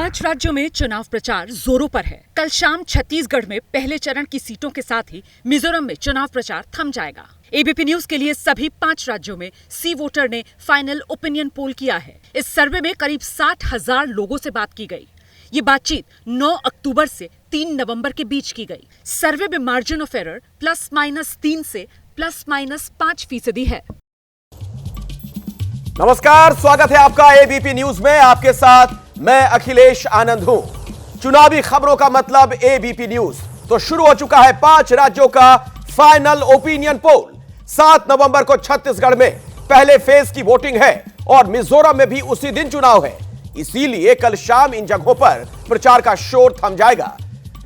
5 राज्यों में चुनाव प्रचार जोरों पर है। कल शाम छत्तीसगढ़ में पहले चरण की सीटों के साथ ही मिजोरम में चुनाव प्रचार थम जाएगा। एबीपी न्यूज के लिए सभी 5 राज्यों में सी वोटर ने फाइनल ओपिनियन पोल किया है। इस सर्वे में करीब 60,000 लोगों से बात की गई। ये बातचीत 9 अक्टूबर से 3 नवंबर के बीच की गई। सर्वे में मार्जिन ऑफ एरर ±3 से ±5% है। नमस्कार, स्वागत है आपका एबीपी न्यूज में। आपके साथ मैं अखिलेश आनंद हूं। चुनावी खबरों का मतलब एबीपी न्यूज। तो शुरू हो चुका है 5 राज्यों का फाइनल ओपिनियन पोल। 7 नवंबर को छत्तीसगढ़ में पहले फेज की वोटिंग है और मिजोरम में भी उसी दिन चुनाव है। इसीलिए कल शाम इन जगहों पर प्रचार का शोर थम जाएगा।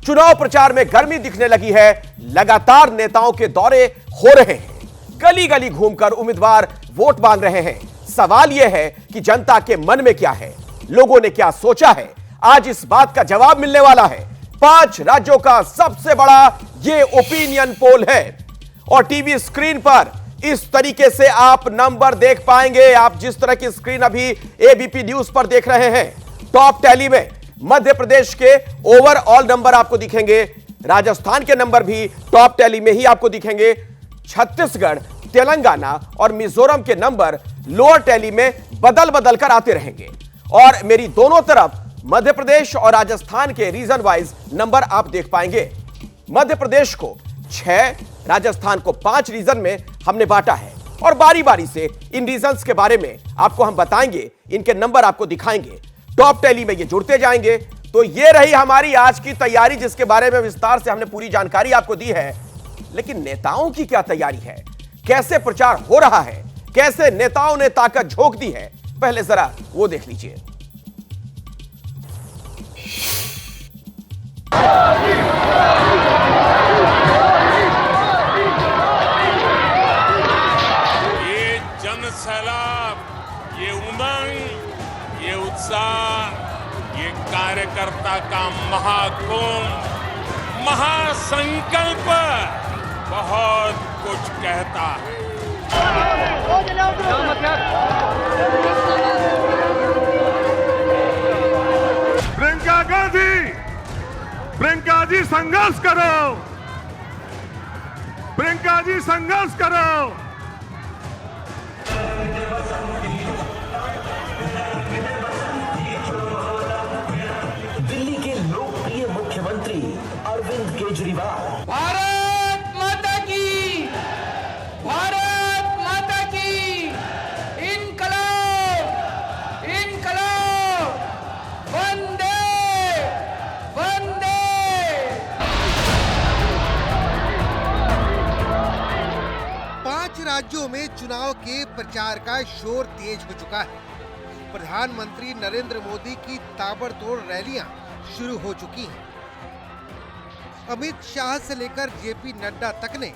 चुनाव प्रचार में गर्मी दिखने लगी है। लगातार नेताओं के दौरे हो रहे हैं। गली गली घूमकर उम्मीदवार वोट मांग रहे हैं। सवाल यह है कि जनता के मन में क्या है, लोगों ने क्या सोचा है। आज इस बात का जवाब मिलने वाला है। 5 राज्यों का सबसे बड़ा यह ओपिनियन पोल है और टीवी स्क्रीन पर इस तरीके से आप नंबर देख पाएंगे। आप जिस तरह की स्क्रीन अभी एबीपी न्यूज पर देख रहे हैं, टॉप टैली में मध्य प्रदेश के ओवरऑल नंबर आपको दिखेंगे। राजस्थान के नंबर भी टॉप टैली में ही आपको दिखेंगे। छत्तीसगढ़, तेलंगाना और मिजोरम के नंबर लोअर टैली में बदल बदल कर आते रहेंगे और मेरी दोनों तरफ मध्य प्रदेश और राजस्थान के रीजन वाइज नंबर आप देख पाएंगे। मध्य प्रदेश को 6, राजस्थान को 5 रीजन में हमने बांटा है और बारी बारी से इन रीजन्स के बारे में आपको हम बताएंगे, इनके नंबर आपको दिखाएंगे। टॉप टैली में ये जुड़ते जाएंगे। तो ये रही हमारी आज की तैयारी, जिसके बारे में विस्तार से हमने पूरी जानकारी आपको दी है। लेकिन नेताओं की क्या तैयारी है, कैसे प्रचार हो रहा है, कैसे नेताओं ने ताकत झोंक दी है, पहले जरा वो देख लीजिए। ये जनसैलाब, ये उमंग, ये उत्साह, ये कार्यकर्ता का महाकुंभ, महासंकल्प बहुत कुछ कहता है। प्रियंका गांधी, प्रियंका जी संघर्ष करो, प्रियंका जी संघर्ष करो। दिल्ली के लोकप्रिय मुख्यमंत्री अरविंद केजरीवाल। भारत माता की, भारत माता की, इनकलाब, इनकलाब, वंदे वंदे। 5 राज्यों में चुनाव के प्रचार का शोर तेज हो चुका है। प्रधानमंत्री नरेंद्र मोदी की ताबड़तोड़ रैलियां शुरू हो चुकी हैं। अमित शाह से लेकर जेपी नड्डा तक ने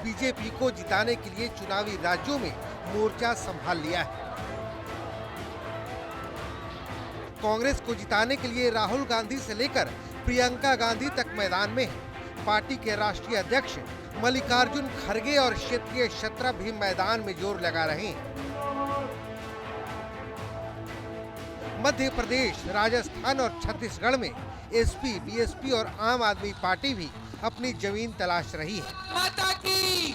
बीजेपी को जिताने के लिए चुनावी राज्यों में मोर्चा संभाल लिया है। कांग्रेस को जिताने के लिए राहुल गांधी से लेकर प्रियंका गांधी तक मैदान में है। पार्टी के राष्ट्रीय अध्यक्ष मल्लिकार्जुन खड़गे और क्षेत्रीय शत्रुघ्न भी मैदान में जोर लगा रहे हैं। मध्य प्रदेश, राजस्थान और छत्तीसगढ़ में एसपी, बीएसपी और आम आदमी पार्टी भी अपनी जमीन तलाश रही है। माता की,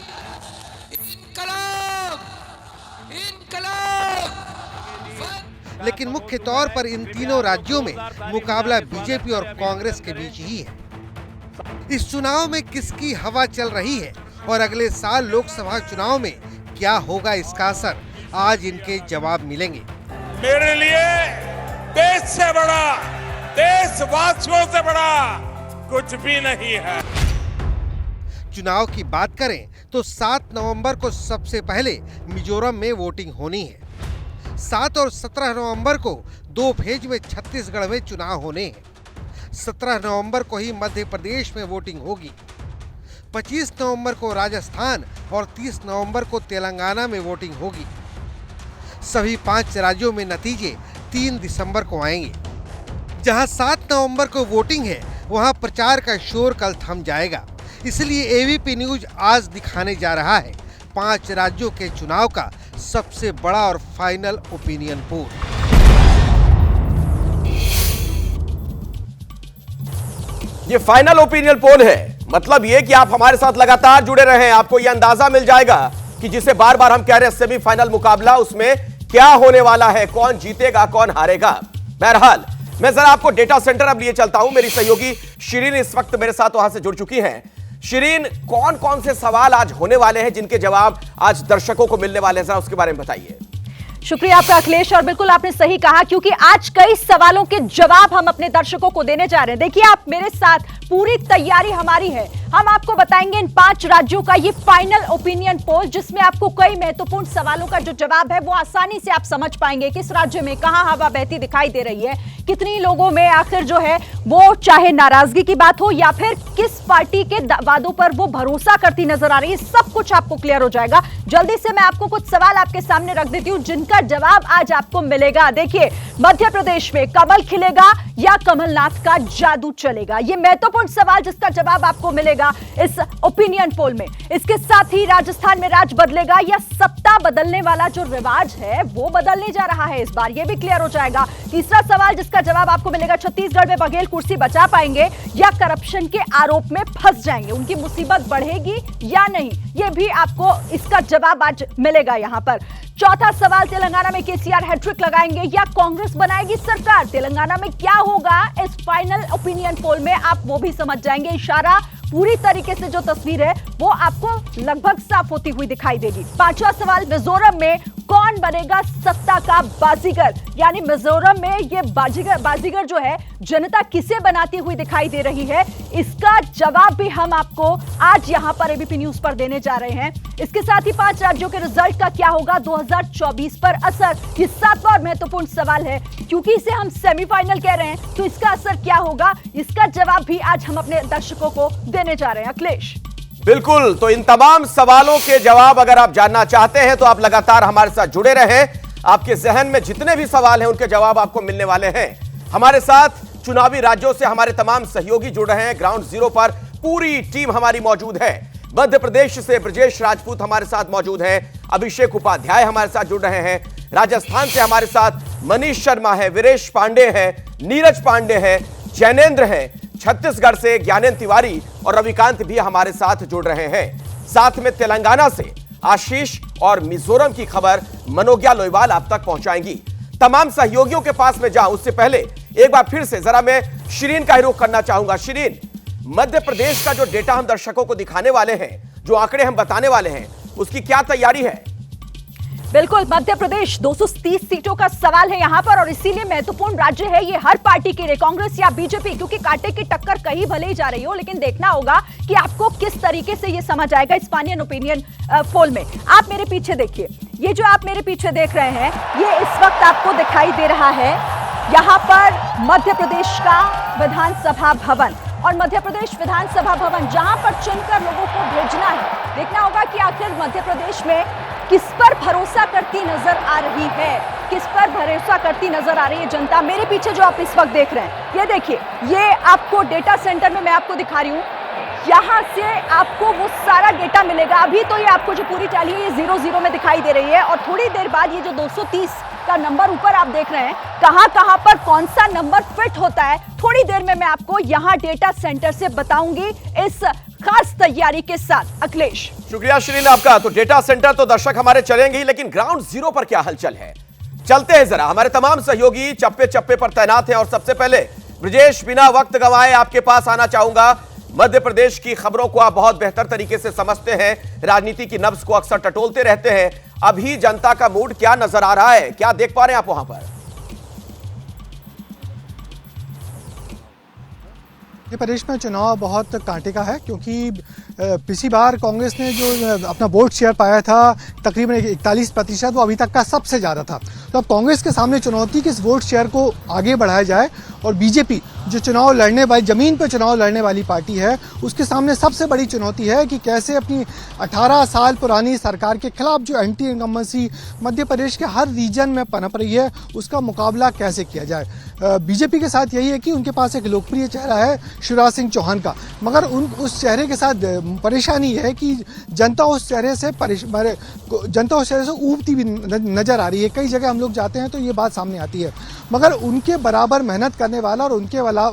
इनकलाब, इनकलाब। लेकिन मुख्य तौर पर इन तीनों राज्यों में मुकाबला बीजेपी और कांग्रेस के बीच ही है। इस चुनाव में किसकी हवा चल रही है और अगले साल लोकसभा चुनाव में क्या होगा इसका असर, आज इनके जवाब मिलेंगे। मेरे लिए देश से बड़ा, देशवासियों से बड़ा कुछ भी नहीं है। चुनाव की बात करें तो 7 नवंबर को सबसे पहले मिजोरम में वोटिंग होनी है। 7 और 17 नवंबर को 2 फेज में छत्तीसगढ़ में चुनाव होने हैं। 17 नवंबर को ही मध्य प्रदेश में वोटिंग होगी। 25 नवंबर को राजस्थान और 30 नवंबर को तेलंगाना में वोटिंग होगी। सभी 5 राज्यों में नतीजे 3 दिसंबर को आएंगे। जहां 7 नवंबर को वोटिंग है, वहां प्रचार का शोर कल थम जाएगा। इसलिए एबीपी न्यूज आज दिखाने जा रहा है 5 राज्यों के चुनाव का सबसे बड़ा और फाइनल ओपिनियन पोल। ये फाइनल ओपिनियन पोल है, मतलब ये कि आप हमारे साथ लगातार जुड़े रहे, आपको ये अंदाजा मिल जाएगा कि जिसे बार बार हम कह रहे हैं सेमीफाइनल मुकाबला, उसमें क्या होने वाला है, कौन जीतेगा कौन हारेगा। बहरहाल मैं जरा आपको डेटा सेंटर अब लिए चलता हूं। मेरी सहयोगी शिरीन इस वक्त मेरे साथ वहां से जुड़ चुकी हैं। शिरीन, कौन कौन से सवाल आज होने वाले हैं जिनके जवाब आज दर्शकों को मिलने वाले हैं, जरा उसके बारे में बताइए। शुक्रिया आपका अखिलेश, और बिल्कुल आपने सही कहा, क्योंकि आज कई सवालों के जवाब हम अपने दर्शकों को देने जा रहे हैं। देखिए, आप मेरे साथ, पूरी तैयारी हमारी है। हम आपको बताएंगे इन 5 राज्यों का ये फाइनल ओपिनियन पोल, जिसमें आपको कई महत्वपूर्ण सवालों का जो जवाब है वो आसानी से आप समझ पाएंगे। किस राज्य में कहां हवा बहती दिखाई दे रही है, कितनी लोगों में आखिर जो है वो चाहे नाराजगी की बात हो या फिर किस पार्टी के वादों पर वो भरोसा करती नजर आ रही है, सब कुछ आपको क्लियर हो जाएगा। जल्दी से मैं आपको कुछ सवाल आपके सामने रख देती हूं जिनका जवाब आज आपको मिलेगा। देखिए, मध्य प्रदेश में कमल खिलेगा या कमलनाथ का जादू चलेगा, ये महत्वपूर्ण सवाल जिसका जवाब आपको मिलेगा इस ओपिनियन पोल में। इसके साथ ही राजस्थान में राज बदलेगा या सत्ता बदलने वाला जो रिवाज है वो बदलने जा रहा है इस बार, ये भी क्लियर हो जाएगा। तीसरा सवाल जिसका जवाब आपको मिलेगा, छत्तीसगढ़ में बघेल कुर्सी बचा पाएंगे या करप्शन के आरोप में फंस जाएंगे, उनकी मुसीबत बढ़ेगी या नहीं, ये भी आपको इसका जवाब आज मिलेगा यहां पर। चौथा सवाल, तेलंगाना में केसीआर हैट्रिक लगाएंगे या कांग्रेस बनाएगी सरकार, तेलंगाना में क्या होगा इस फाइनल ओपिनियन पोल में आप वो भी समझ जाएंगे। इशारा पूरी तरीके से जो तस्वीर है वो आपको लगभग साफ होती हुई दिखाई देगी। पांचवा सवाल, मिजोरम में कौन बनेगा सत्ता का बाजीगर, यानी मिजोरम में ये बाजीगर जो है जनता किसे बनाती हुई दिखाई दे रही है, इसका जवाब भी हम आपको आज यहां पर एबीपी न्यूज पर देने जा रहे हैं। इसके साथ ही 5 राज्यों के रिजल्ट का क्या होगा 2024 पर असर, ये 7वां और महत्वपूर्ण सवाल है, क्योंकि इसे हम सेमीफाइनल कह रहे हैं तो इसका असर क्या होगा, इसका जवाब भी आज हम अपने दर्शकों को देने जा रहे हैं। अखिलेश, बिल्कुल, तो इन तमाम सवालों के जवाब अगर आप जानना चाहते हैं तो आप लगातार हमारे साथ जुड़े रहें। आपके जहन में जितने भी सवाल हैं उनके जवाब आपको मिलने वाले हैं। हमारे साथ चुनावी राज्यों से हमारे तमाम सहयोगी जुड़ रहे हैं। ग्राउंड जीरो पर पूरी टीम हमारी मौजूद है। मध्य प्रदेश से ब्रजेश राजपूत हमारे साथ मौजूद हैं, अभिषेक उपाध्याय हमारे साथ जुड़ रहे हैं। राजस्थान से हमारे साथ मनीष शर्मा है, वीरेश पांडे है, नीरज पांडे है, जैनेन्द्र है। छत्तीसगढ़ से ज्ञानेन्द्र तिवारी और रविकांत भी हमारे साथ जुड़ रहे हैं। साथ में तेलंगाना से आशीष और मिजोरम की खबर मनोज्ञा लोईवाल आप तक पहुंचाएंगी। तमाम सहयोगियों के पास में जाऊं उससे पहले एक बार फिर से जरा मैं शिरीन का ही रुख करना चाहूंगा। शिरीन, मध्य प्रदेश का जो डेटा हम दर्शकों को दिखाने वाले हैं, जो आंकड़े हम बताने वाले हैं, उसकी क्या तैयारी है? बिल्कुल, मध्य प्रदेश 230 सीटों का सवाल है यहाँ पर, और इसीलिए महत्वपूर्ण राज्य है ये हर पार्टी के लिए, कांग्रेस या बीजेपी, क्योंकि कांटे की टक्कर कहीं भले ही जा रही हो, लेकिन देखना होगा कि आपको किस तरीके से ये समझ आएगा इस फाइनल ओपिनियन पोल में। आप मेरे पीछे देखिए, ये जो आप मेरे पीछे देख रहे हैं ये इस वक्त आपको दिखाई दे रहा है यहाँ पर मध्य प्रदेश का विधानसभा भवन, और मध्य प्रदेश विधानसभा भवन जहां पर चुनकर लोगों को भेजना है। देखना होगा कि आखिर मध्य प्रदेश में किस पर भरोसा करती नजर आ रही है, किस पर भरोसा करती नजर आ रही है जनता। मेरे पीछे जो आप इस वक्त देख रहे हैं, ये देखिए, ये आपको डेटा सेंटर में मैं आपको दिखा रही हूँ, यहाँ से आपको वो सारा डेटा मिलेगा। अभी तो ये आपको जो पूरी टैली है ये 0-0 में दिखाई दे रही है, और थोड़ी देर बाद ये जो 230 का नंबर ऊपर आप देख रहे हैं, कहां पर कौन सा नंबर फिट होता है, थोड़ी देर में मैं आपको यहां डेटा सेंटर से बताऊंगी इस खास तैयारी के साथ। अखिलेश, शुक्रिया शिरीन आपका। तो डेटा सेंटर तो दर्शक हमारे चलेंगे ही, लेकिन ग्राउंड जीरो पर क्या हलचल है, चलते हैं जरा। हमारे तमाम सहयोगी चप्पे चप्पे पर तैनात हैं, और सबसे पहले ब्रजेश, बिना वक्त गंवाए आपके पास आना चाहूंगा। मध्य प्रदेश की खबरों को आप बहुत बेहतर तरीके से समझते हैं, राजनीति की नब्ज को अक्सर टटोलते रहते हैं। अभी जनता का मूड क्या नजर आ रहा है, क्या देख पा रहे हैं आप वहां पर? ये प्रदेश में चुनाव बहुत कांटे का है, क्योंकि पिछली बार कांग्रेस ने जो अपना वोट शेयर पाया था तकरीबन 41%, वो अभी तक का सबसे ज़्यादा था। तो अब कांग्रेस के सामने चुनौती कि इस वोट शेयर को आगे बढ़ाया जाए, और बीजेपी जो चुनाव लड़ने वाली, ज़मीन पर चुनाव लड़ने वाली पार्टी है, उसके सामने सबसे बड़ी चुनौती है कि कैसे अपनी 18 साल पुरानी सरकार के खिलाफ जो एंटी इनकम्बेंसी मध्य प्रदेश के हर रीजन में पनप रही है, उसका मुकाबला कैसे किया जाए। बीजेपी के साथ यही है कि उनके पास एक लोकप्रिय चेहरा है शिवराज सिंह चौहान का, मगर उस चेहरे के साथ परेशानी है कि जनता उस चेहरे से ऊबती भी नजर आ रही है। कई जगह हम लोग जाते हैं तो ये बात सामने आती है, मगर उनके बराबर मेहनत करने वाला और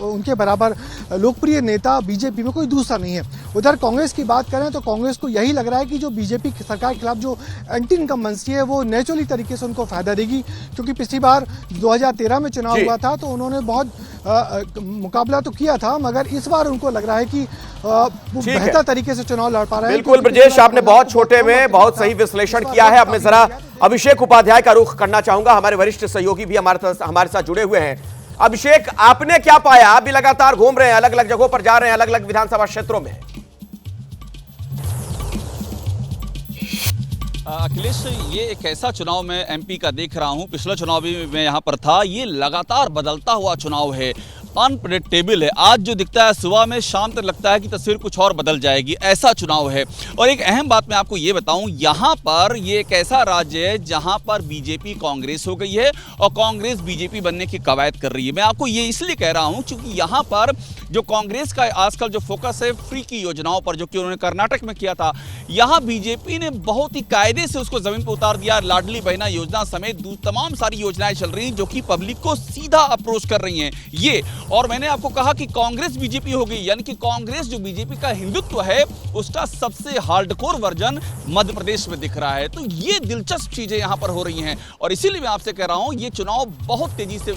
उनके बराबर लोकप्रिय नेता बीजेपी में कोई दूसरा नहीं है। उधर कांग्रेस की बात करें तो कांग्रेस को यही लग रहा है कि जो बीजेपी सरकार के खिलाफ जो एंटी इनकम्बेंसी है वो नेचुरली तरीके से उनको फायदा देगी, क्योंकि पिछली बार 2013 में चुनाव हुआ था तो उन्होंने बहुत मुकाबला तो किया था, मगर इस बार उनको लग रहा है कि वो बेहतर तरीके से चुनाव लड़ पा रहे हैं। बिल्कुल ब्रजेश, आपने बहुत छोटे में बहुत सही विश्लेषण किया है। अब मैं जरा अभिषेक उपाध्याय का रुख करना चाहूंगा, हमारे वरिष्ठ सहयोगी भी हमारे साथ जुड़े हुए हैं। अभिषेक, आपने क्या पाया? आप भी लगातार घूम रहे हैं, अलग अलग जगहों पर जा रहे हैं, अलग अलग विधानसभा क्षेत्रों में। अखिलेश, ये एक ऐसा चुनाव मैं एमपी का देख रहा हूं, पिछला चुनाव भी मैं यहां पर था। ये लगातार बदलता हुआ चुनाव है, अनप्रेडिक्टेबल है। आज जो दिखता है सुबह में, शाम तक लगता है कि तस्वीर कुछ और बदल जाएगी, ऐसा चुनाव है। और एक अहम बात मैं आपको ये बताऊं, यहाँ पर ये एक ऐसा राज्य है जहाँ पर बीजेपी कांग्रेस हो गई है और कांग्रेस बीजेपी बनने की कवायद कर रही है। मैं आपको ये इसलिए कह रहा हूँ क्योंकि यहाँ पर जो कांग्रेस का आजकल जो फोकस है फ्री की योजनाओं पर, जो कि उन्होंने कर्नाटक में किया था, यहाँ बीजेपी ने बहुत ही कायदे से उसको जमीन पर उतार दिया। लाडली बहना योजना समेत तमाम सारी योजनाएं चल रही हैं जो कि पब्लिक को सीधा अप्रोच कर रही हैं। ये और मैंने आपको कहा कि कांग्रेस बीजेपी हो गई, यानी कि कांग्रेस जो बीजेपी का हिंदुत्व है उसका सबसे हार्डकोर वर्जन मध्य प्रदेश में दिख रहा है। तो ये दिलचस्प चीजें यहां पर हो रही हैं और इसीलिए मैं आपसे कह रहा हूं ये चुनाव बहुत तेजी से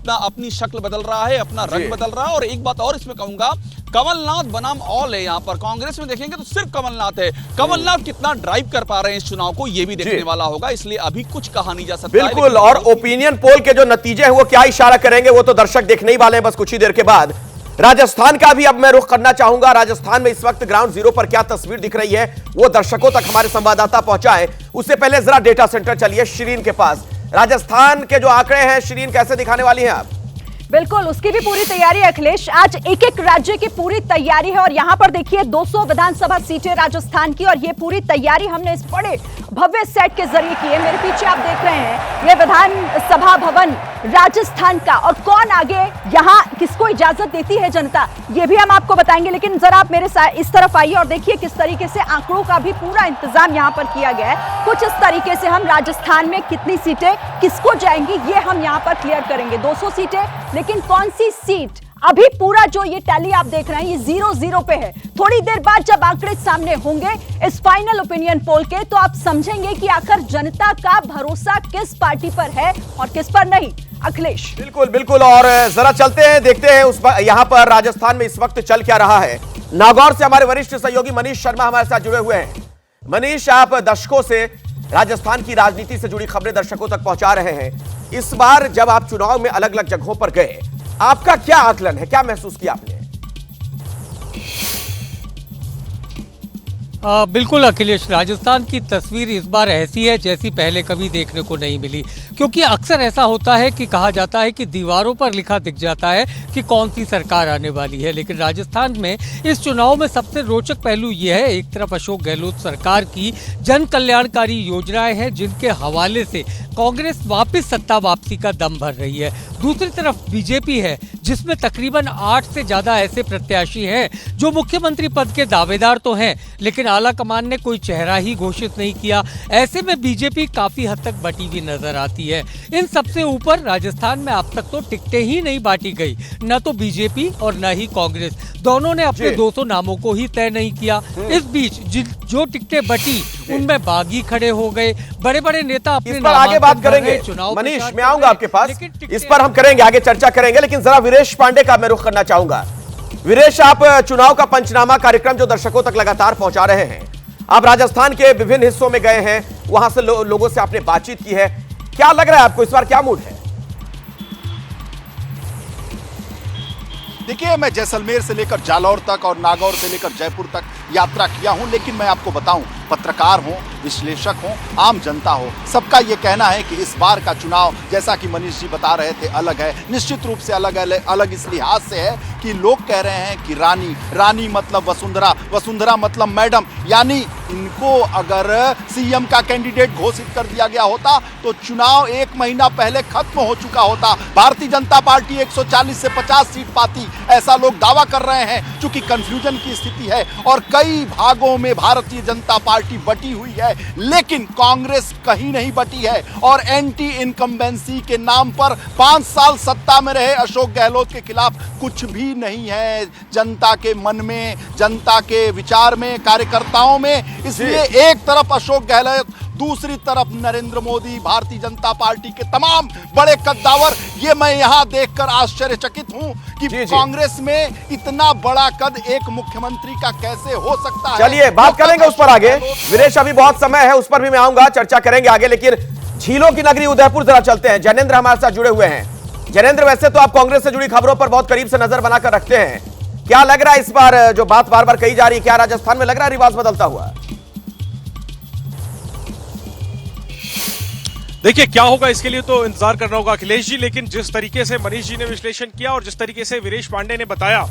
अपनी शक्ल बदल रहा है, अपना रंग बदल रहा है। और एक बात और इसमें कहूंगा, कमलनाथ बनाम ऑल है। यहाँ पर कांग्रेस में देखेंगे तो सिर्फ कमलनाथ है। कमलनाथ कितना ड्राइव कर पा रहे हैं इस चुनाव को, ये भी देखने वाला होगा, इसलिए अभी कुछ कहा नहीं जा सकता। बिल्कुल, और ओपिनियन पोल के जो नतीजे हैं वो क्या इशारा करेंगे वो तो दर्शक देखने ही वाले हैं बस कुछ ही देर के बाद। राजस्थान का भी अब मैं रुख करना चाहूंगा। राजस्थान में इस वक्त ग्राउंड जीरो पर क्या तस्वीर दिख रही है वो दर्शकों तक हमारे संवाददाता पहुंचाए। उससे पहले जरा डेटा सेंटर चलिए शिरीन के पास। राजस्थान के जो आंकड़े हैं शिरीन, कैसे दिखाने वाली हैं आप? बिल्कुल, उसकी भी पूरी तैयारी है अखिलेश। आज एक एक राज्य की पूरी तैयारी है और यहाँ पर देखिए 200 विधानसभा सीटें राजस्थान की, और ये पूरी तैयारी हमने इस बड़े भव्य सेट के जरिए की है। मेरे पीछे आप देख रहे हैं ये विधानसभा भवन राजस्थान का, और कौन आगे यहाँ किसको इजाजत देती है जनता, ये भी हम आपको बताएंगे। लेकिन जरा आप मेरे साथ इस तरफ आइए और देखिए किस तरीके से आंकड़ों का भी पूरा इंतजाम यहाँ पर किया गया है। कुछ इस तरीके से हम राजस्थान में कितनी सीटें किसको जाएंगी ये हम यहाँ पर क्लियर करेंगे। 200 सीटें, लेकिन कौन सी सीट अभी पूरा जो ये टैली आप देख रहे हैं ये 0-0 पे है। थोड़ी देर बाद जब आंकड़े सामने होंगे इस फाइनल ओपिनियन पोल के, तो आप समझेंगे कि आखिर जनता का भरोसा किस पार्टी पर है और किस पर नहीं। अखिलेश, बिल्कुल बिल्कुल, और जरा चलते हैं, देखते हैं यहाँ पर राजस्थान में इस वक्त चल क्या रहा है। नागौर से हमारे वरिष्ठ सहयोगी मनीष शर्मा हमारे साथ जुड़े हुए हैं। मनीष, आप दशकों से राजस्थान की राजनीति से जुड़ी खबरें दर्शकों तक पहुंचा रहे हैं। इस बार जब आप चुनाव में अलग अलग जगहों पर गए, आपका क्या आकलन है, क्या महसूस किया आपने? बिल्कुल अखिलेश, राजस्थान की तस्वीर इस बार ऐसी है जैसी पहले कभी देखने को नहीं मिली, क्योंकि अक्सर ऐसा होता है कि कहा जाता है कि दीवारों पर लिखा दिख जाता है कि कौन सी सरकार आने वाली है, लेकिन राजस्थान में इस चुनाव में सबसे रोचक पहलू यह है, एक तरफ अशोक गहलोत सरकार की जन कल्याणकारी योजनाएं हैं जिनके हवाले से कांग्रेस वापस सत्ता वापसी का दम भर रही है, दूसरी तरफ बीजेपी है जिसमें तकरीबन 8 से ज्यादा ऐसे प्रत्याशी हैं जो मुख्यमंत्री पद के दावेदार तो हैं, लेकिन आला कमान ने कोई चेहरा ही घोषित नहीं किया। ऐसे में बीजेपी काफी हद तक बटी हुई नजर आती है। इन सबसे ऊपर राजस्थान में अब तक तो टिकटें ही नहीं बांटी गई, न तो बीजेपी और न ही कांग्रेस, दोनों ने अपने 200 नामों को ही तय नहीं किया। इस बीच जो टिकटें बटी उनमें बागी खड़े हो गए, बड़े बड़े नेता अपने नाम आगे बात करेंगे। मनीष, मैं आऊंगा आपके पास, इस पर हम करेंगे आगे चर्चा करेंगे, लेकिन जरा वीरेश पांडे का मैं रुख करना चाहूंगा। वीरेश, आप चुनाव का पंचनामा कार्यक्रम जो दर्शकों तक लगातार पहुंचा रहे हैं, आप राजस्थान के विभिन्न हिस्सों में गए हैं, वहां से लोगों से आपने बातचीत की है, क्या लग रहा है आपको इस बार, क्या मूड है? देखिए, मैं जैसलमेर से लेकर जालौर तक और नागौर से लेकर जयपुर तक यात्रा किया हूं, लेकिन मैं आपको बताऊं, पत्रकार हो, विश्लेषक हो, आम जनता हो, सबका यह कहना है कि इस बार का चुनाव, जैसा कि मनीष जी बता रहे थे, अलग है। निश्चित रूप से अलग इस लिहाज से है कि लोग कह रहे हैं कि रानी मतलब वसुंधरा मतलब मैडम, यानी इनको अगर सीएम का कैंडिडेट घोषित कर दिया गया होता तो चुनाव 1 महीना पहले खत्म हो चुका होता। भारतीय जनता पार्टी 140 से 50 सीट पाती, ऐसा लोग दावा कर रहे हैं। चूंकि कंफ्यूजन की स्थिति है और कई कई भागों में भारतीय जनता पार्टी बटी हुई है, लेकिन कांग्रेस कहीं नहीं बटी है। और एंटी इनकम्बेंसी के नाम पर 5 साल सत्ता में रहे अशोक गहलोत के खिलाफ कुछ भी नहीं है जनता के मन में, जनता के विचार में, कार्यकर्ताओं में। इसलिए एक तरफ अशोक गहलोत, दूसरी तरफ नरेंद्र मोदी, भारतीय जनता पार्टी के तमाम बड़े कद्दावर। ये मैं यहां देखकर आश्चर्यचकित हूं कि कांग्रेस में इतना बड़ा कद एक मुख्यमंत्री का कैसे हो सकता है। चलिए बात करेंगे उस पर आगे। वीरेश, अभी बहुत समय है, उस पर भी मैं आऊंगा, चर्चा करेंगे आगे। लेकिन झीलों की नगरी उदयपुर जरा चलते हैं। जैनेंद्र हमारे साथ जुड़े हुए हैं। जैनेंद्र, वैसे तो आप कांग्रेस से जुड़ी खबरों पर बहुत करीब से नजर बनाकर रखते हैं, क्या लग रहा है इस बार जो बात बार बार कही जा रही है, क्या राजस्थान में लग रहा है रिवाज बदलता हुआ? देखिए क्या होगा इसके लिए तो इंतजार करना होगा अखिलेश जी, लेकिन जिस तरीके से मनीष जी ने विश्लेषण किया और जिस तरीके से वीरेश पांडे ने बताया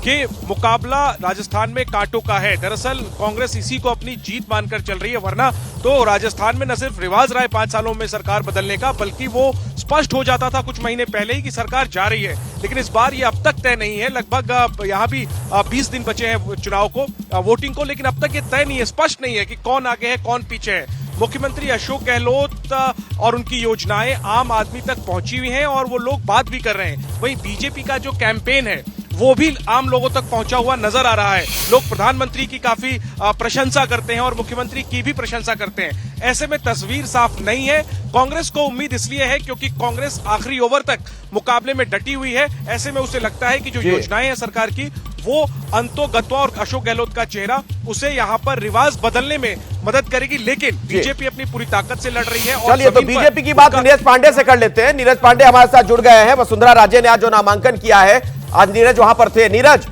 कि मुकाबला राजस्थान में कांटों का है, दरअसल कांग्रेस इसी को अपनी जीत मानकर चल रही है। वरना तो राजस्थान में न सिर्फ रिवाज रहा है 5 सालों में सरकार बदलने का, बल्कि वो स्पष्ट हो जाता था कुछ महीने पहले ही कि सरकार जा रही है। लेकिन इस बार ये अब तक तय नहीं है। लगभग यहाँ भी 20 दिन बचे हैं चुनाव को, वोटिंग को, लेकिन अब तक ये तय नहीं है, स्पष्ट नहीं है कि कौन आगे है कौन पीछे है। मुख्यमंत्री अशोक गहलोत और उनकी योजनाएं आम आदमी तक पहुंची हुई हैं और वो लोग बात भी कर रहे हैं। वहीं बीजेपी का जो कैंपेन है वो भी आम लोगों तक पहुंचा हुआ नजर आ रहा है। लोग प्रधानमंत्री की काफी प्रशंसा करते हैं और मुख्यमंत्री की भी प्रशंसा करते हैं। ऐसे में तस्वीर साफ नहीं है। कांग्रेस को उम्मीद इसलिए है क्योंकि कांग्रेस आखिरी ओवर तक मुकाबले में डटी हुई है। ऐसे में उसे लगता है कि जो योजनाएं हैं सरकार की वो अंतो गत्वा, और अशोक गहलोत का चेहरा उसे यहाँ पर रिवाज बदलने में मदद करेगी। लेकिन बीजेपी अपनी पूरी ताकत से लड़ रही है। और चलिए तो बीजेपी की बात नीरज पांडे से कर लेते हैं। नीरज पांडे हमारे साथ जुड़ गए हैं। वसुंधरा राजे ने आज जो नामांकन किया है, आज नीरज वहां पर थे। नीरज,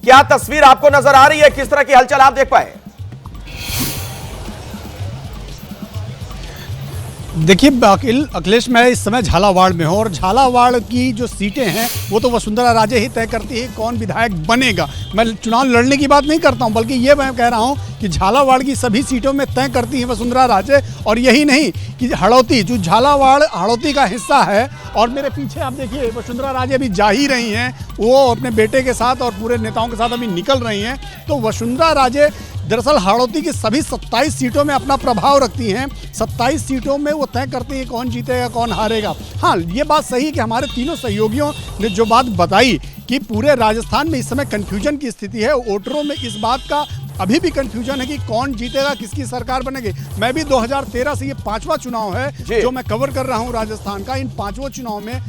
क्या तस्वीर आपको नजर आ रही है, किस तरह की हलचल आप देख पाए? देखिए अखिलेश, मैं इस समय झालावाड़ में हूँ और झालावाड़ की जो सीटें हैं वो तो वसुंधरा राजे ही तय करती है कौन विधायक बनेगा। मैं चुनाव लड़ने की बात नहीं करता हूँ, बल्कि ये मैं कह रहा हूँ कि झालावाड़ की सभी सीटों में तय करती है वसुंधरा राजे। और यही नहीं कि हड़ौती, जो झालावाड़ हड़ौती का हिस्सा है, और मेरे पीछे आप देखिए वसुंधरा राजे अभी जा ही रही हैं, वो अपने बेटे के साथ और पूरे नेताओं के साथ अभी निकल रही हैं। तो वसुंधरा राजे दरअसल हाड़ौती की सभी 27 सीटों में अपना प्रभाव रखती हैं। 27 सीटों में वो तय करती हैं कौन जीतेगा कौन हारेगा। हाँ, ये बात सही है कि हमारे तीनों सहयोगियों ने जो बात बताई कि पूरे राजस्थान में इस समय कन्फ्यूजन की स्थिति है, वोटरों में इस बात का अभी भी कन्फ्यूजन है कि कौन जीतेगा, किसकी सरकार बनेगी। मैं भी 2013 से ये 5वां चुनाव है जो मैं कवर कर रहा हूँ राजस्थान का। इन 5 चुनाव में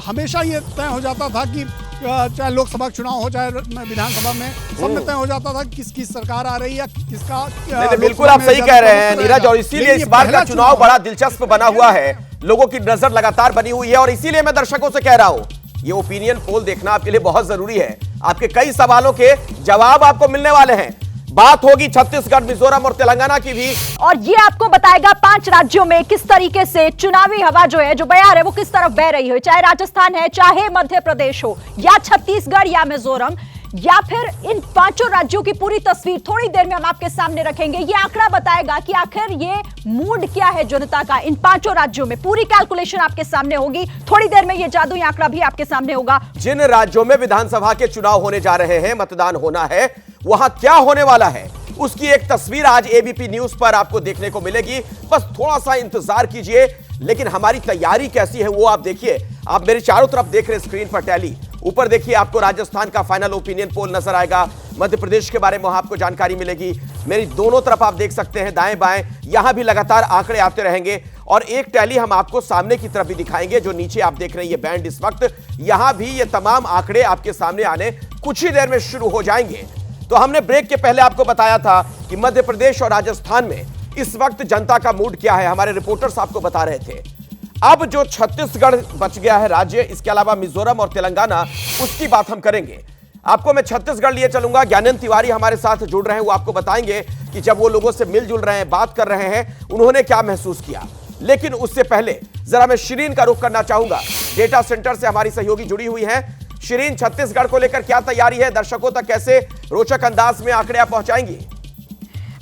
हमेशा ये तय हो जाता था कि चाहे लोकसभा चुनाव हो चाहे विधानसभा में, सब में तय हो जाता था किसकी सरकार आ रही है, किसका। बिल्कुल आप सही कह रहे हैं नीरज, और इसीलिए इस बार का चुनाव बड़ा दिलचस्प बना हुआ है। लोगों की नजर लगातार बनी हुई है और इसीलिए मैं दर्शकों से कह रहा हूं, ये ओपिनियन पोल देखना आपके लिए बहुत जरूरी है। आपके कई सवालों के जवाब आपको मिलने वाले हैं। बात होगी छत्तीसगढ़, मिजोरम और तेलंगाना की भी, और ये आपको बताएगा 5 राज्यों में किस तरीके से चुनावी हवा जो है, जो बयार है, वो किस तरफ बह रही हो। चाहे राजस्थान है, चाहे मध्य प्रदेश हो, या छत्तीसगढ़, या मिजोरम, या फिर इन 5 राज्यों की पूरी तस्वीर थोड़ी देर में हम आपके सामने रखेंगे। ये आंकड़ा बताएगा कि आखिर ये मूड क्या है जनता का इन 5 राज्यों में। पूरी कैलकुलेशन आपके सामने होगी थोड़ी देर में। ये जादुई आंकड़ा भी आपके सामने होगा। जिन राज्यों में विधानसभा के चुनाव होने जा रहे हैं, मतदान होना है, वहां क्या होने वाला है, उसकी एक तस्वीर आज एबीपी न्यूज पर आपको देखने को मिलेगी। बस थोड़ा सा इंतजार कीजिए। लेकिन हमारी तैयारी कैसी है वो आप देखिए। आप मेरे चारों तरफ देख रहे स्क्रीन पर टैली, ऊपर देखिए आपको राजस्थान का फाइनल ओपिनियन पोल नजर आएगा। मध्य प्रदेश के बारे में आपको जानकारी मिलेगी। मेरी दोनों तरफ आप देख सकते हैं, दाएं बाएं, यहां भी लगातार आंकड़े आते रहेंगे। और एक टैली हम आपको सामने की तरफ भी दिखाएंगे, जो नीचे आप देख रहे हैं ये बैंड इस वक्त, यहां भी ये तमाम आंकड़े आपके सामने आने कुछ ही देर में शुरू हो जाएंगे। तो हमने ब्रेक के पहले आपको बताया था कि मध्य प्रदेश और राजस्थान में इस वक्त जनता का मूड क्या है, हमारे रिपोर्टर्स आपको बता रहे थे। अब जो छत्तीसगढ़ बच गया है राज्य, इसके अलावा मिजोरम और तेलंगाना, उसकी बात हम करेंगे। आपको मैं छत्तीसगढ़ लिए चलूंगा। ज्ञानंद तिवारी हमारे साथ जुड़ रहे हैं, वो आपको बताएंगे कि जब वो लोगों से मिलजुल रहे हैं, बात कर रहे हैं, उन्होंने क्या महसूस किया। लेकिन उससे पहले जरा मैं शिरीन का रुख करना चाहूंगा। डेटा सेंटर से हमारी सहयोगी जुड़ी हुई है। शिरीन, छत्तीसगढ़ को लेकर क्या तैयारी है, दर्शकों तक कैसे रोचक अंदाज में आंकड़े आप पहुंचाएंगी?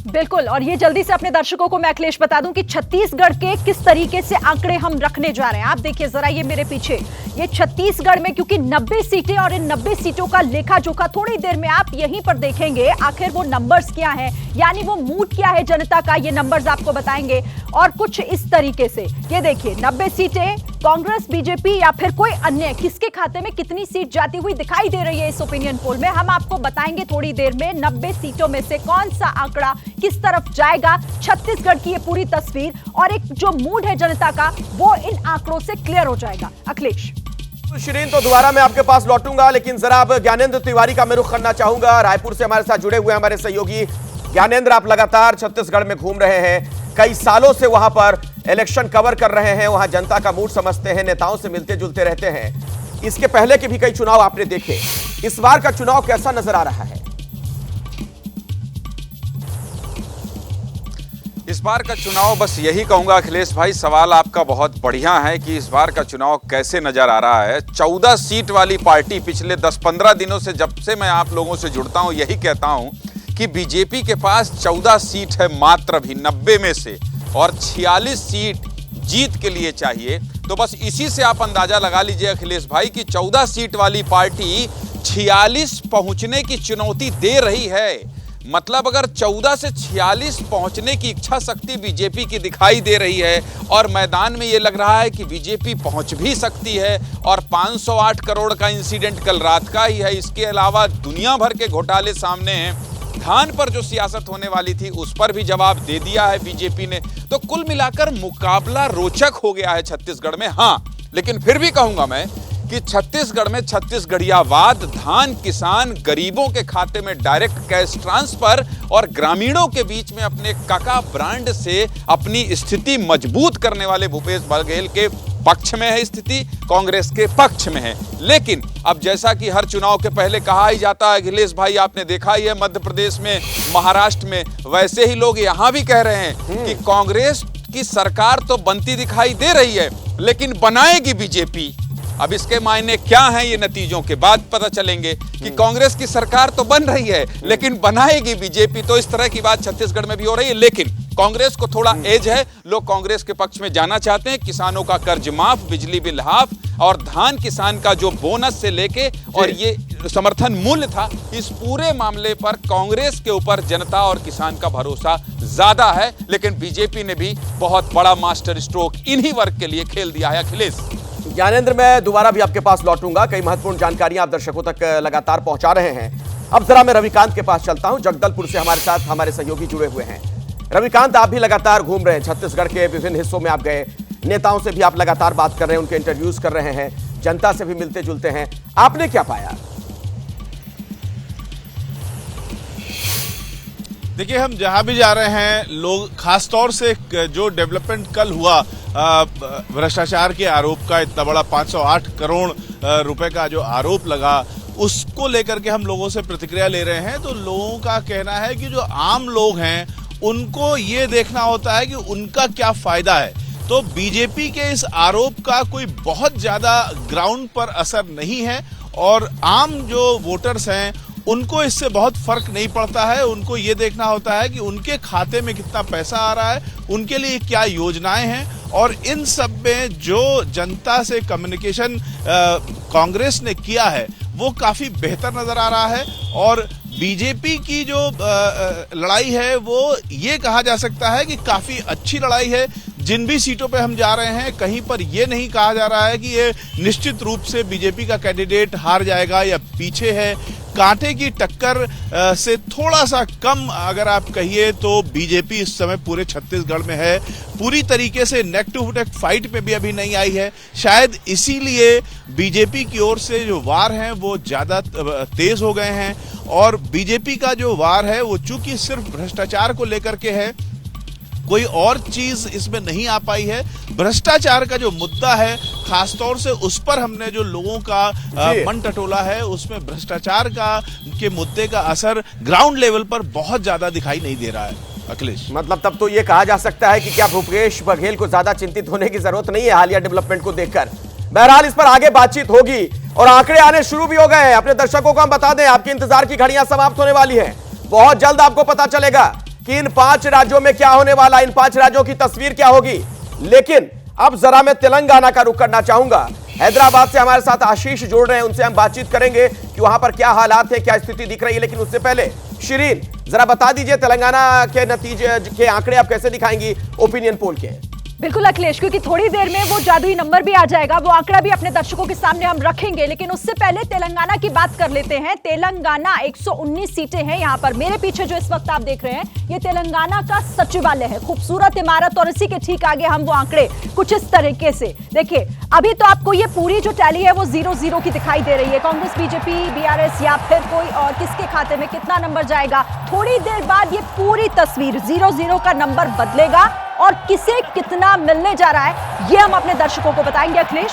बिल्कुल, और ये जल्दी से अपने दर्शकों को मैं अखिलेश बता दूं कि छत्तीसगढ़ के किस तरीके से आंकड़े हम रखने जा रहे हैं। आप देखिए जरा ये मेरे पीछे, ये छत्तीसगढ़ में क्योंकि 90 सीटें और इन 90 सीटों का लेखा जोखा थोड़ी देर में आप यहीं पर देखेंगे। आखिर वो नंबर्स क्या हैं, यानी वो मूड क्या है जनता का, ये नंबर्स आपको बताएंगे। और कुछ इस तरीके से ये देखिए 90 सीटें कांग्रेस, बीजेपी या फिर कोई अन्य, किसके खाते में कितनी सीट जाती हुई दिखाई दे रही है इस ओपिनियन पोल में, हम आपको बताएंगे थोड़ी देर में। 90 सीटों में से कौन सा आंकड़ा किस तरफ जाएगा, छत्तीसगढ़ की ये पूरी तस्वीर और एक जो मूड है जनता का वो इन आंकड़ों से क्लियर हो जाएगा। अखिलेश शिरीन, तो दोबारा मैं आपके पास लौटूंगा, लेकिन जरा अब ज्ञानेंद्र तिवारी का मैं रुख करना चाहूंगा। रायपुर से हमारे साथ जुड़े हुए हमारे सहयोगी ज्ञानेंद्र, आप लगातार छत्तीसगढ़ में घूम रहे हैं, कई सालों से वहां पर इलेक्शन कवर कर रहे हैं, वहां जनता का मूड समझते हैं, नेताओं से मिलते जुलते रहते हैं। इसके पहले के भी कई चुनाव आपने देखे, इस बार का चुनाव कैसा नजर आ रहा है? इस बार का चुनाव, बस यही कहूंगा अखिलेश भाई, सवाल आपका बहुत बढ़िया है कि इस बार का चुनाव कैसे नजर आ रहा है। 14 सीट वाली पार्टी पिछले 10-15 दिनों से, जब से मैं आप लोगों से जुड़ता हूं, यही कहता हूं कि बीजेपी के पास 14 सीट है मात्र भी 90 में से, और 46 सीट जीत के लिए चाहिए। तो बस इसी से आप अंदाजा लगा लीजिए अखिलेश भाई कि 14 सीट वाली पार्टी 46 पहुंचने की चुनौती दे रही है। मतलब अगर 14 से 46 पहुंचने की इच्छा शक्ति बीजेपी की दिखाई दे रही है, और मैदान में ये लग रहा है कि बीजेपी पहुंच भी सकती है, और 508 करोड़ का इंसिडेंट कल रात का ही है, इसके अलावा दुनिया भर के घोटाले सामने हैं, धान पर जो सियासत होने वाली थी उस पर भी जवाब दे दिया है बीजेपी ने। तो कुल मिलाकर मुकाबला रोचक हो गया है छत्तीसगढ़ में। हाँ, लेकिन फिर भी कहूंगा मैं कि छत्तीसगढ़ में छत्तीसगढ़ियावाद, धान किसान गरीबों के खाते में डायरेक्ट कैश ट्रांसफर और ग्रामीणों के बीच में अपने काका ब्रांड से अपनी स्थिति मजबूत करने वाले भूपेश बघेल के पक्ष में है स्थिति, कांग्रेस के पक्ष में है। लेकिन अब जैसा कि हर चुनाव के पहले कहा ही जाता है अखिलेश भाई, आपने देखा ही है मध्य प्रदेश में, महाराष्ट्र में, वैसे ही लोग यहां भी कह रहे हैं कि कांग्रेस की सरकार तो बनती दिखाई दे रही है लेकिन बनाएगी बीजेपी। अब इसके मायने क्या हैं ये नतीजों के बाद पता चलेंगे कि कांग्रेस की सरकार तो बन रही है लेकिन बनाएगी बीजेपी। तो इस तरह की बात छत्तीसगढ़ में भी हो रही है, लेकिन कांग्रेस को थोड़ा एज है, लोग कांग्रेस के पक्ष में जाना चाहते हैं। किसानों का कर्ज माफ, बिजली बिल हाफ, और धान किसान का जो बोनस से लेके और ये समर्थन मूल्य था, इस पूरे मामले पर कांग्रेस के ऊपर जनता और किसान का भरोसा ज्यादा है। लेकिन बीजेपी ने भी बहुत बड़ा मास्टर स्ट्रोक इन्हीं वर्ग के लिए खेल दिया है। अखिलेश ज्ञानेंद्र, मैं दोबारा भी आपके पास लौटूंगा, कई महत्वपूर्ण जानकारियां आप दर्शकों तक लगातार पहुंचा रहे हैं। अब जरा मैं रविकांत के पास चलता हूं, जगदलपुर से हमारे साथ हमारे सहयोगी जुड़े हुए हैं। रविकांत, आप भी लगातार घूम रहे हैं, छत्तीसगढ़ के विभिन्न हिस्सों में आप गए, नेताओं से भी आप लगातार बात कर रहे हैं, उनके इंटरव्यूज कर रहे हैं, जनता से भी मिलते जुलते हैं, आपने क्या पाया? देखिए, हम जहां भी जा रहे हैं, लोग खासतौर से जो डेवलपमेंट कल हुआ भ्रष्टाचार के आरोप का, इतना बड़ा 508 करोड़ रुपए का जो आरोप लगा, उसको लेकर के हम लोगों से प्रतिक्रिया ले रहे हैं। तो लोगों का कहना है कि जो आम लोग हैं उनको ये देखना होता है कि उनका क्या फायदा है। तो बीजेपी के इस आरोप का कोई बहुत ज्यादा ग्राउंड पर असर नहीं है, और आम जो वोटर्स हैं उनको इससे बहुत फर्क नहीं पड़ता है। उनको ये देखना होता है कि उनके खाते में कितना पैसा आ रहा है, उनके लिए क्या योजनाएं हैं, और इन सब में जो जनता से कम्युनिकेशन कांग्रेस ने किया है वो काफी बेहतर नजर आ रहा है। और बीजेपी की जो लड़ाई है वो ये कहा जा सकता है कि काफी अच्छी लड़ाई है। जिन भी सीटों पे हम जा रहे हैं, कहीं पर ये नहीं कहा जा रहा है कि ये निश्चित रूप से बीजेपी का कैंडिडेट हार जाएगा या पीछे है। कांटे की टक्कर से थोड़ा सा कम अगर आप कहिए तो बीजेपी इस समय पूरे छत्तीसगढ़ में है। पूरी तरीके से नेक टू नेक फाइट में भी अभी नहीं आई है। शायद इसीलिए बीजेपी की ओर से जो वार हैं वो ज्यादा तेज हो गए हैं, और बीजेपी का जो वार है वो चूंकि सिर्फ भ्रष्टाचार को लेकर के है, कोई और चीज इसमें नहीं आ पाई है। भ्रष्टाचार का जो मुद्दा है, खासतौर से उस पर हमने जो लोगों का मन टटोला है, उसमें भ्रष्टाचार के मुद्दे का असर ग्राउंड लेवल पर बहुत ज्यादा दिखाई नहीं दे रहा है। अखिलेश, मतलब तब तो ये कहा जा सकता है कि क्या भूपेश बघेल को ज्यादा चिंतित होने की जरूरत नहीं है हालिया डेवलपमेंट को देखकर। बहरहाल इस पर आगे बातचीत होगी और आंकड़े आने शुरू भी हो गए हैं। अपने दर्शकों को हम बता दें, आपकी इंतजार की घड़ियां समाप्त होने वाली हैं। बहुत जल्द आपको पता चलेगा कि इन 5 राज्यों में क्या होने वाला, इन 5 राज्यों की तस्वीर क्या होगी। लेकिन अब जरा मैं तेलंगाना का रुख करना चाहूंगा। हैदराबाद से हमारे साथ आशीष जुड़ रहे हैं, उनसे हम बातचीत करेंगे कि वहां पर क्या हालात है, क्या स्थिति दिख रही है। लेकिन उससे पहले शिरीन, जरा बता दीजिए तेलंगाना के नतीजे के आंकड़े आप कैसे दिखाएंगी ओपिनियन पोल के। बिल्कुल अखिलेश, क्योंकि थोड़ी देर में वो जादुई नंबर भी आ जाएगा, वो आंकड़ा भी अपने दर्शकों के सामने हम रखेंगे। लेकिन उससे पहले तेलंगाना की बात कर लेते हैं। तेलंगाना 119 सीटें हैं यहाँ पर। मेरे पीछे जो इस वक्त आप देख रहे हैं, ये तेलंगाना का सचिवालय है, खूबसूरत इमारत, और इसी के ठीक आगे हम वो आंकड़े कुछ इस तरीके से देखिए। अभी तो आपको ये पूरी जो टैली है वो 0-0 की दिखाई दे रही है। कांग्रेस, बीजेपी, बीआरएस या फिर कोई और, किसके खाते में कितना नंबर जाएगा। थोड़ी देर बाद ये पूरी तस्वीर 0-0 का नंबर बदलेगा और किसे कितना मिलने जा रहा है ये हम अपने दर्शकों को बताएंगे। अखिलेश,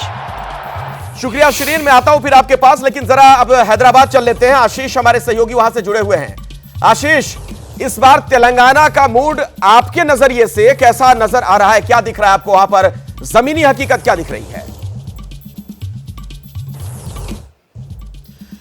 शुक्रिया शिरीन, मैं आता हूं फिर आपके पास। लेकिन जरा अब हैदराबाद चल लेते हैं। आशीष हमारे सहयोगी वहां से जुड़े हुए हैं। आशीष, इस बार तेलंगाना का मूड आपके नजरिए से कैसा नजर आ रहा है, क्या दिख रहा है आपको वहां पर, जमीनी हकीकत क्या दिख रही है?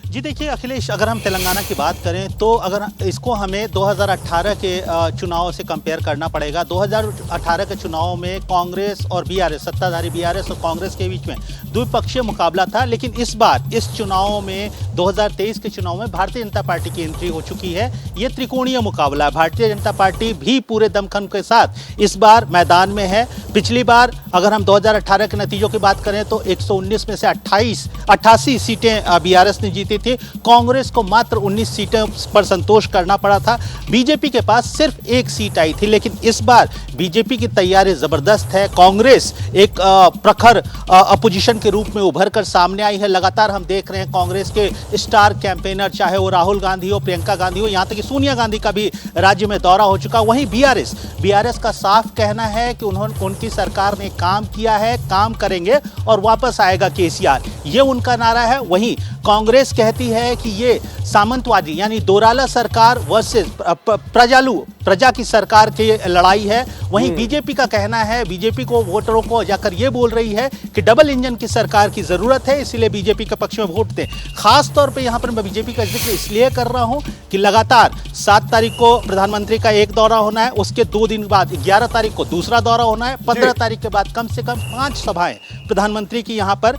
जी देखिए अखिलेश, अगर हम तेलंगाना की बात करें तो अगर इसको हमें 2018 के चुनाव से कंपेयर करना पड़ेगा। 2018 के चुनाव में कांग्रेस और बीआरएस, सत्ताधारी बीआरएस और कांग्रेस के बीच में द्विपक्षीय मुकाबला था। लेकिन इस बार इस चुनाव में 2023 के चुनाव में भारतीय जनता पार्टी की एंट्री हो चुकी है। ये त्रिकोणीय मुकाबला है। भारतीय जनता पार्टी भी पूरे दमखम के साथ इस बार मैदान में है। पिछली बार अगर हम 2018 के नतीजों की बात करें तो 119 में से 88 सीटें बीआरएस ने जीती थी। कांग्रेस को मात्र 19 सीटों पर संतोष करना पड़ा था। बीजेपी के पास सिर्फ 1 सीट आई थी। लेकिन इस बार बीजेपी की तैयारी जबरदस्त है। कांग्रेस एक प्रखर अपोजिशन के रूप में उभर कर सामने आई है। लगातार हम देख रहे हैं कांग्रेस के स्टार कैंपेनर, चाहे वो राहुल गांधी हो, प्रियंका गांधी हो, यहां तक कि सोनिया गांधी का भी राज्य में दौरा हो चुका। वहीं बीआरएस का साफ कहना है कि उनकी सरकार ने काम किया है, काम करेंगे और वापस आएगा केसीआर, ये उनका नारा है। वहीं कांग्रेस कहती है कि ये सामंतवादी यानी दोराला सरकार वर्सेस प्रजा की सरकार की लड़ाई है। वहीं बीजेपी का कहना है, बीजेपी को वोटरों को जाकर ये बोल रही है कि डबल इंजन की सरकार की जरूरत है, इसलिए बीजेपी के पक्ष में वोट दें। खास तौर पे यहां पर मैं बीजेपी का जिक्र इसलिए कर रहा हूं कि लगातार 7 तारीख को प्रधानमंत्री का एक दौरा होना है, उसके 2 दिन बाद 11 तारीख को दूसरा दौरा होना है, 15 तारीख के बाद कम से कम 5 सभाएं प्रधानमंत्री की यहां पर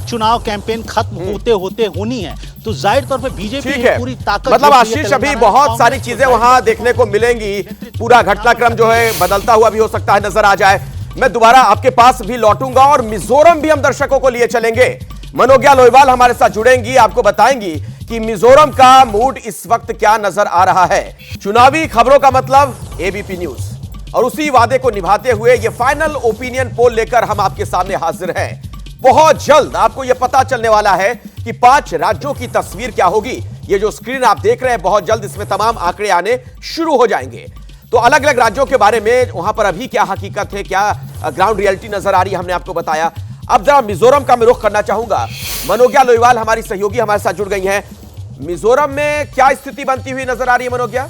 चुनाव कैंपेन खत्म होते होनी है। तो जाहिर तौर पर बीजेपी पूरी ताकत, मतलब आशीष अभी बहुत सारी चीजें वहां देखने को मिलेंगी। पूरा घटनाक्रम जो है बदलता हुआ भी हो सकता है, नजर आ जाए। मैं दोबारा आपके पास भी लौटूंगा और मिजोरम भी हम दर्शकों को लिए चलेंगे। मनोज्ञा लोईवाल हमारे साथ जुड़ेंगी, आपको बताएंगी कि मिजोरम का मूड इस वक्त क्या नजर आ रहा है। चुनावी खबरों का मतलब एबीपी न्यूज, और उसी वादे को निभाते हुए ये फाइनल ओपिनियन पोल लेकर हम आपके सामने हाजिर हैं। बहुत जल्द आपको यह पता चलने वाला है कि 5 राज्यों की तस्वीर क्या होगी। ये जो स्क्रीन आप देख रहे हैं, बहुत जल्द इसमें तमाम आंकड़े आने शुरू हो जाएंगे। तो अलग अलग राज्यों के बारे में वहां पर अभी क्या हकीकत है, क्या ग्राउंड रियलिटी नजर आ रही है, हमने आपको बताया। अब जरा मिजोरम का मैं रुख करना चाहूंगा। मनोज्ञा लोईवाल हमारी सहयोगी हमारे साथ जुड़ गई हैं। मिजोरम में क्या स्थिति बनती हुई नजर आ रही है मनोज्ञा?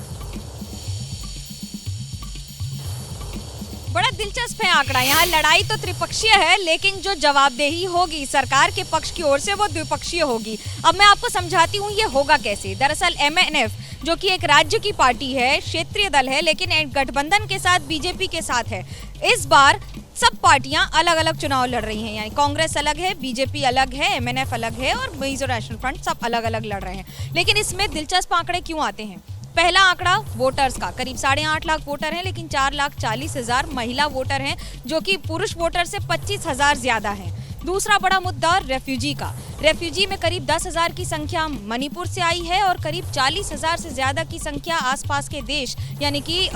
बड़ा दिलचस्प है आंकड़ा। यहाँ लड़ाई तो त्रिपक्षीय है, लेकिन जो जवाबदेही होगी सरकार के पक्ष की ओर से वो द्विपक्षीय होगी। अब मैं आपको समझाती हूँ ये होगा कैसे। दरअसल एमएनएफ जो कि एक राज्य की पार्टी है, क्षेत्रीय दल है, लेकिन एक गठबंधन के साथ बीजेपी के साथ है। इस बार सब पार्टियां अलग अलग चुनाव लड़ रही हैं, यानी कांग्रेस अलग है, बीजेपी अलग है, एमएनएफ अलग है और मिजो नेशनल फ्रंट, सब अलग अलग लड़ रहे हैं। लेकिन इसमें दिलचस्प आंकड़े क्यों आते हैं? पहला आंकड़ा वोटर्स का, करीब 8.5 लाख वोटर हैं, लेकिन 4,40,000 महिला वोटर हैं, जो कि पुरुष वोटर से 25,000 ज्यादा हैं। दूसरा बड़ा मुद्दा रेफ्यूजी का। रेफ्यूजी में करीब 10,000 की संख्या मणिपुर से आई है और करीब 40,000 से ज्यादा की संख्या आसपास के देश यानी कि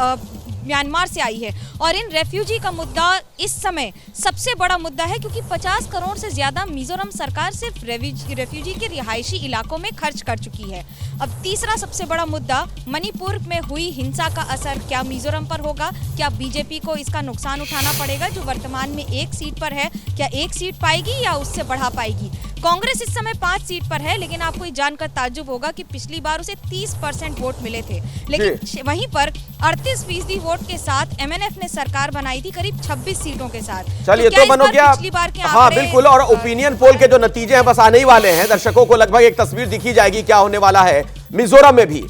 म्यांमार से आई है। और इन रेफ्यूजी का मुद्दा इस समय सबसे बड़ा मुद्दा है, क्योंकि 50 करोड़ से ज्यादा मिजोरम सरकार सिर्फ रेफ्यूजी के रिहायशी इलाकों में खर्च कर चुकी है। अब तीसरा सबसे बड़ा मुद्दा, मणिपुर में हुई हिंसा का असर क्या मिजोरम पर होगा? क्या बीजेपी को इसका नुकसान उठाना पड़ेगा, जो वर्तमान में 1 सीट पर है? क्या 1 सीट पाएगी या उससे बढ़ा पाएगी? कांग्रेस इस समय 5 सीट पर है, लेकिन आपको ये जानकर ताज्जुब होगा कि पिछली बार उसे 30% वोट मिले थे, लेकिन वहीं पर 38% वोट के साथ एमएनएफ ने सरकार बनाई थी करीब 26 सीटों के साथ। चलिए तो मनोज्ञा, हाँ बिल्कुल, और ओपिनियन पोल के जो नतीजे हैं बस आने ही वाले हैं। दर्शकों को लगभग एक तस्वीर दिखी जाएगी क्या होने वाला है मिजोरम में भी।